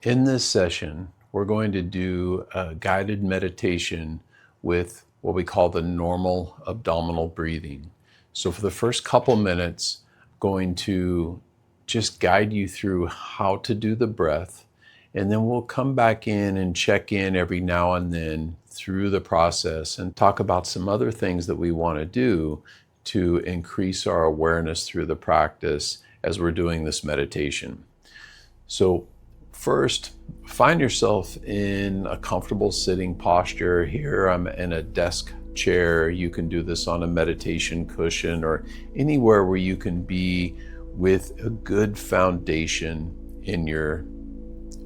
In this session, we're going to do a guided meditation with what we call the normal abdominal breathing. So for the first couple minutes, I'm going to just guide you through how to do the breath, and then we'll come back in and check in every now and then through the process and talk about some other things that we want to do to increase our awareness through the practice as we're doing this meditation. So first, find yourself in a comfortable sitting posture. Here I'm in a desk chair. You can do this on a meditation cushion or anywhere where you can be with a good foundation in your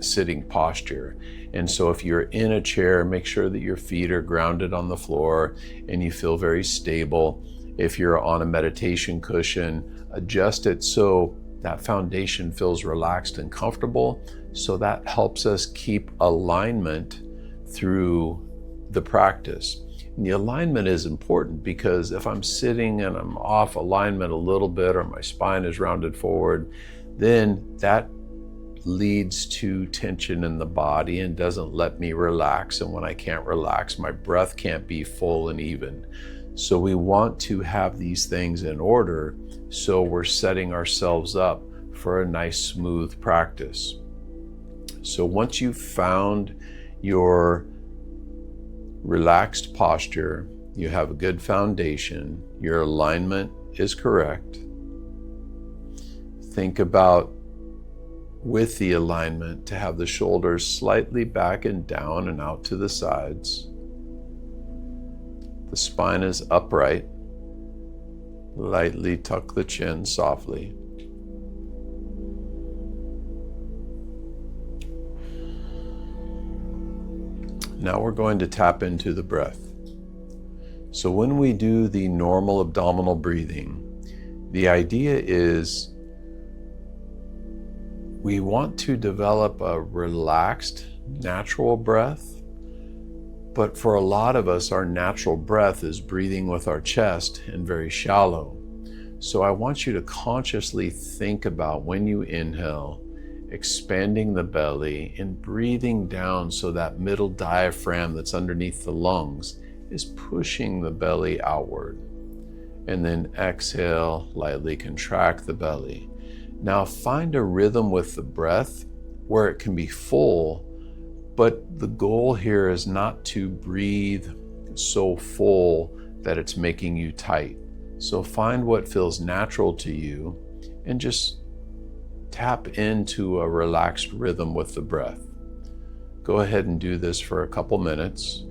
sitting posture. And so if you're in a chair, make sure that your feet are grounded on the floor and you feel very stable. If you're on a meditation cushion, adjust it so that foundation feels relaxed and comfortable. So that helps us keep alignment through the practice. And the alignment is important because if I'm sitting and I'm off alignment a little bit or my spine is rounded forward, then that leads to tension in the body and doesn't let me relax. And when I can't relax, my breath can't be full and even. So we want to have these things in order so we're setting ourselves up for a nice smooth practice. So once you've found your relaxed posture, you have a good foundation, your alignment is correct, think about with the alignment to have the shoulders slightly back and down and out to the sides. The spine is upright. Lightly tuck the chin softly. Now we're going to tap into the breath. So when we do the normal abdominal breathing, the idea is we want to develop a relaxed, natural breath. But for a lot of us, our natural breath is breathing with our chest and very shallow. So I want you to consciously think about when you inhale, expanding the belly and breathing down so that middle diaphragm that's underneath the lungs is pushing the belly outward. And then exhale, lightly contract the belly. Now find a rhythm with the breath where it can be full, but the goal here is not to breathe so full that it's making you tight. So find what feels natural to you and just tap into a relaxed rhythm with the breath. Go ahead and do this for a couple minutes.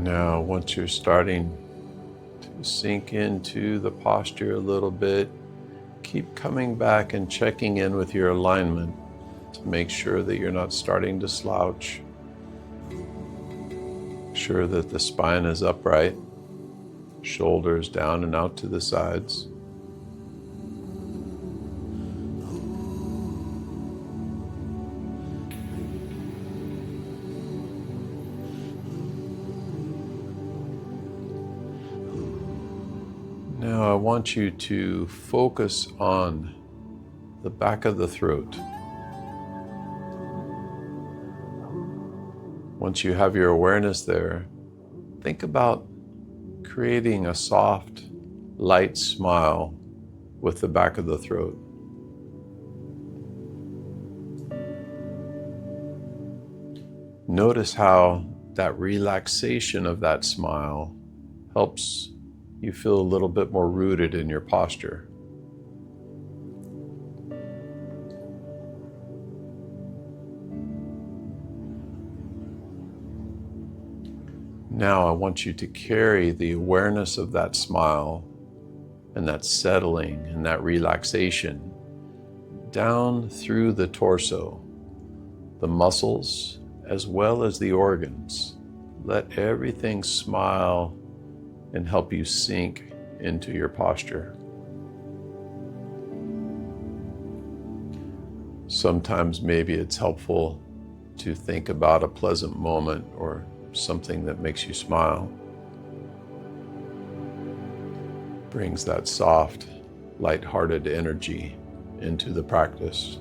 Now, once you're starting to sink into the posture a little bit, keep coming back and checking in with your alignment to make sure that you're not starting to slouch. Sure that the spine is upright, shoulders down and out to the sides. Now I want you to focus on the back of the throat. Once you have your awareness there, think about creating a soft, light smile with the back of the throat. Notice how that relaxation of that smile helps you feel a little bit more rooted in your posture. Now I want you to carry the awareness of that smile and that settling and that relaxation down through the torso, the muscles, as well as the organs. Let everything smile and help you sink into your posture. Sometimes maybe it's helpful to think about a pleasant moment or something that makes you smile. Brings that soft, light-hearted energy into the practice.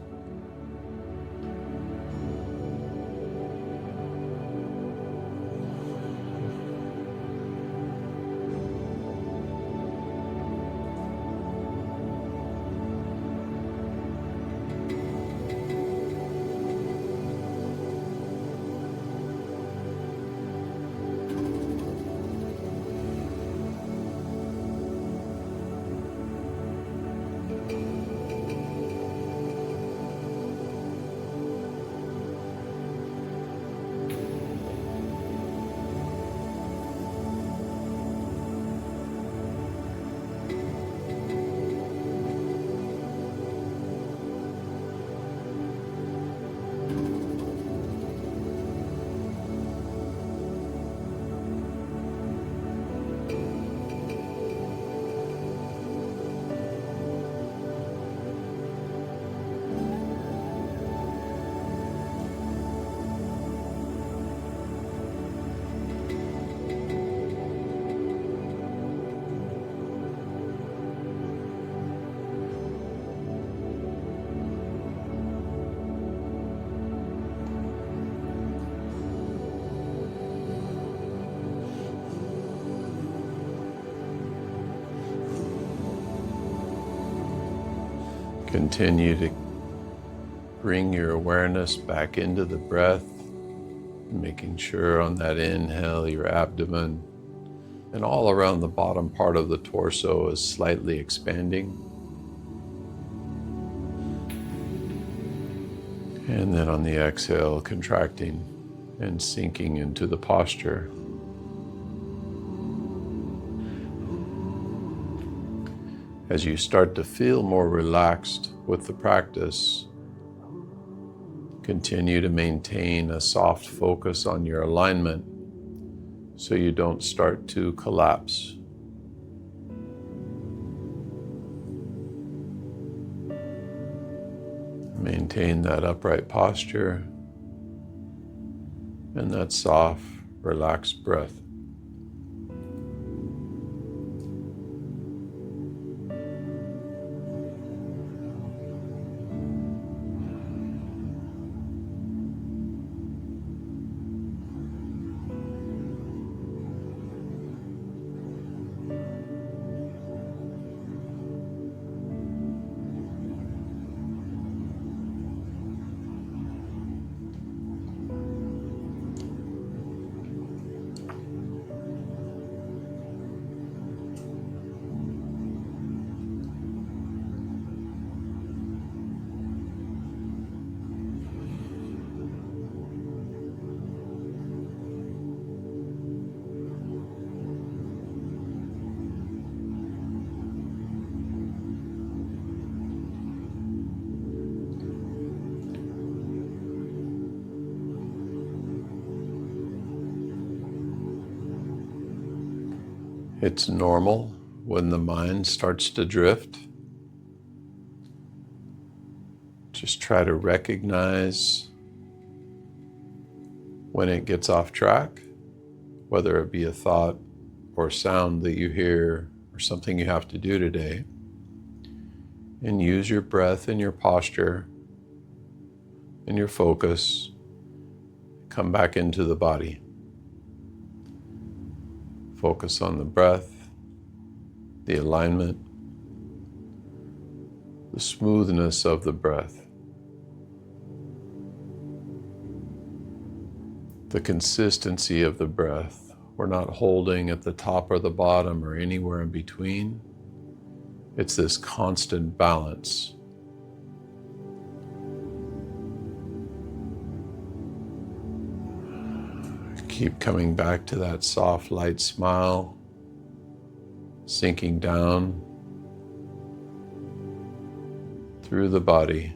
Continue to bring your awareness back into the breath, making sure on that inhale your abdomen and all around the bottom part of the torso is slightly expanding. And then on the exhale, contracting and sinking into the posture. As you start to feel more relaxed with the practice, continue to maintain a soft focus on your alignment so you don't start to collapse. Maintain that upright posture and that soft, relaxed breath. It's normal when the mind starts to drift. Just try to recognize when it gets off track, whether it be a thought or sound that you hear or something you have to do today. And use your breath and your posture and your focus. Come back into the body. Focus on the breath, the alignment, the smoothness of the breath, the consistency of the breath. We're not holding at the top or the bottom or anywhere in between. It's this constant balance. Keep coming back to that soft, light smile, sinking down through the body.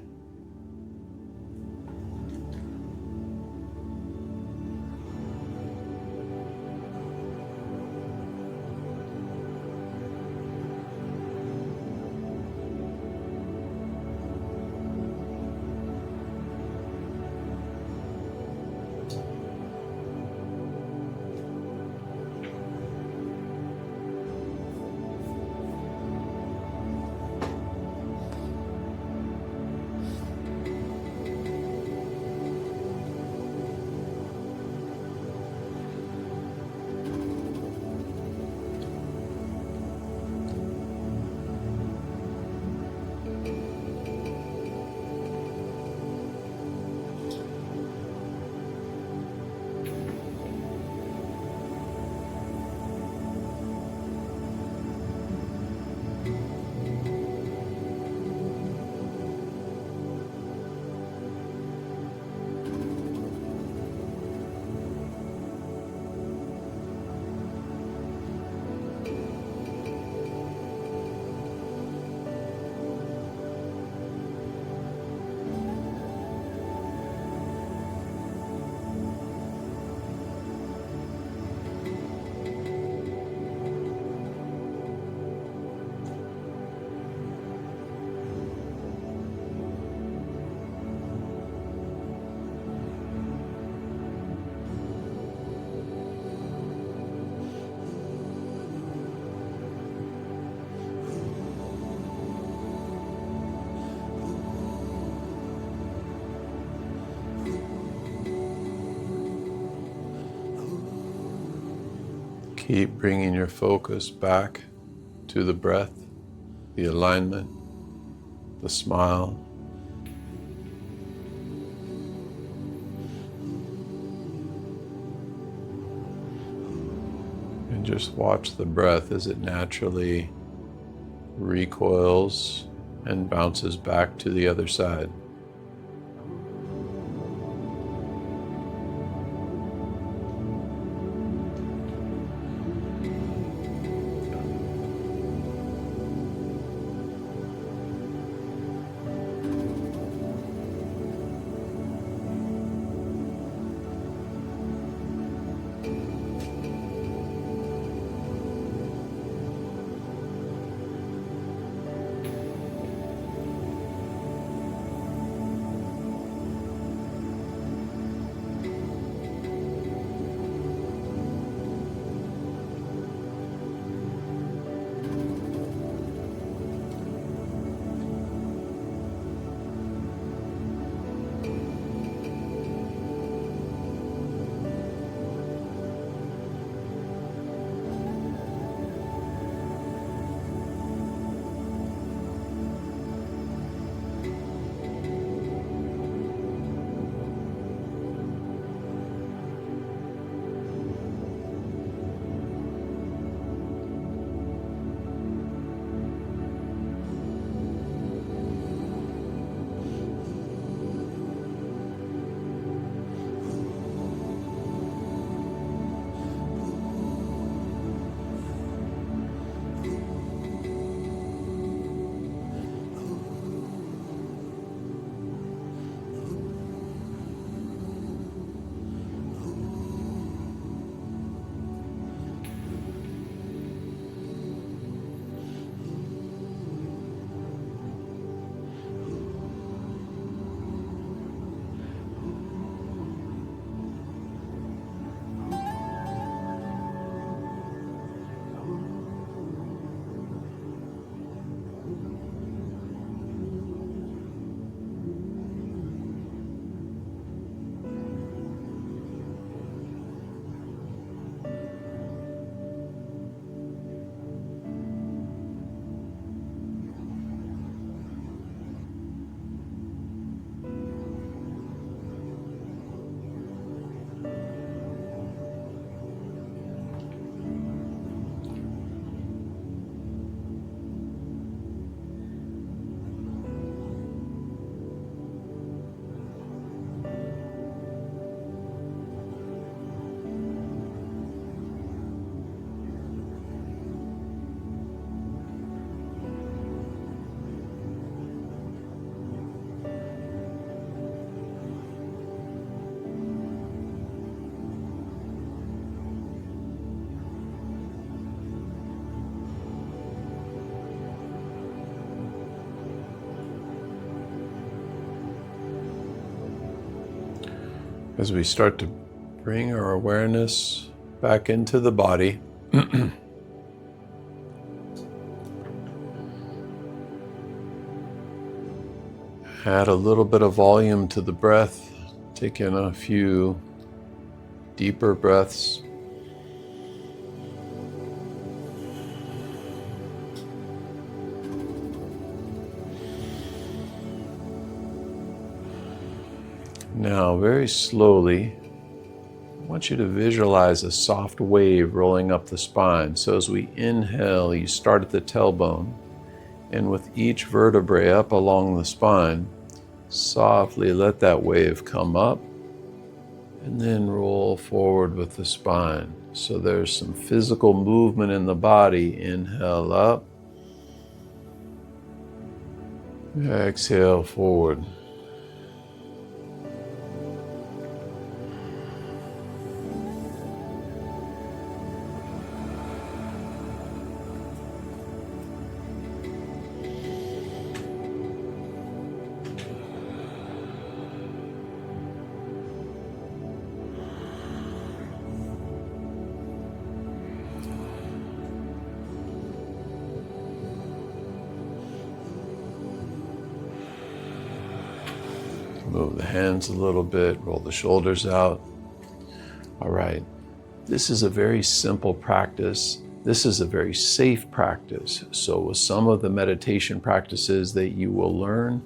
Keep bringing your focus back to the breath, the alignment, the smile. And just watch the breath as it naturally recoils and bounces back to the other side. As we start to bring our awareness back into the body, add a little bit of volume to the breath, take in a few deeper breaths. Now, very slowly, I want you to visualize a soft wave rolling up the spine. So as we inhale, you start at the tailbone, and with each vertebrae up along the spine, softly let that wave come up and then roll forward with the spine. So there's some physical movement in the body. Inhale up, exhale forward. Move the hands a little bit, roll the shoulders out. All right, this is a very simple practice. This is a very safe practice. So with some of the meditation practices that you will learn,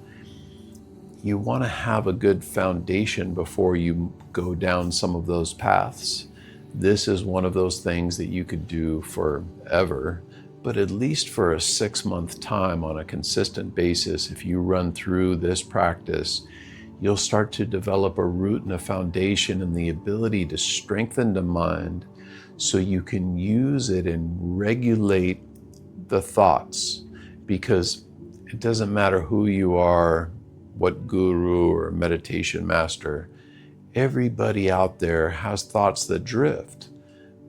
you want to have a good foundation before you go down some of those paths. This is one of those things that you could do forever, but at least for a 6-month time on a consistent basis, if you run through this practice, you'll start to develop a root and a foundation and the ability to strengthen the mind so you can use it and regulate the thoughts. Because it doesn't matter who you are, what guru or meditation master, everybody out there has thoughts that drift.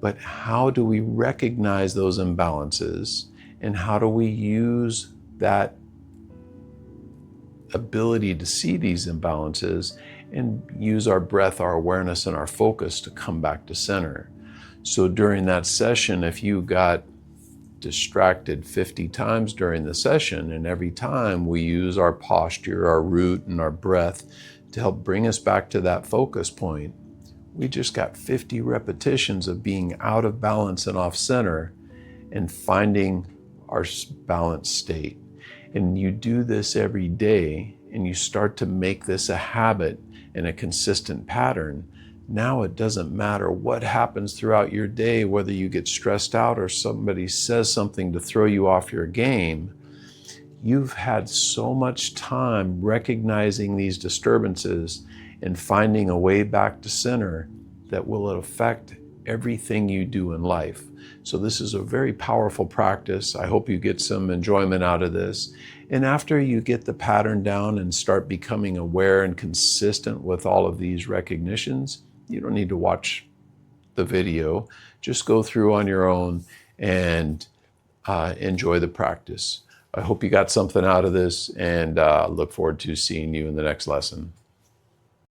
But how do we recognize those imbalances, and how do we use that ability to see these imbalances and use our breath, our awareness, and our focus to come back to center? So during that session, if you got distracted 50 times during the session, and every time we use our posture, our root, and our breath to help bring us back to that focus point, we just got 50 repetitions of being out of balance and off center and finding our balanced state. And you do this every day, and you start to make this a habit and a consistent pattern. Now it doesn't matter what happens throughout your day, whether you get stressed out or somebody says something to throw you off your game. You've had so much time recognizing these disturbances and finding a way back to center that will affect everything you do in life. So this is a very powerful practice. I hope you get some enjoyment out of this. And after you get the pattern down and start becoming aware and consistent with all of these recognitions, you don't need to watch the video. Just go through on your own and enjoy the practice. I hope you got something out of this, and look forward to seeing you in the next lesson.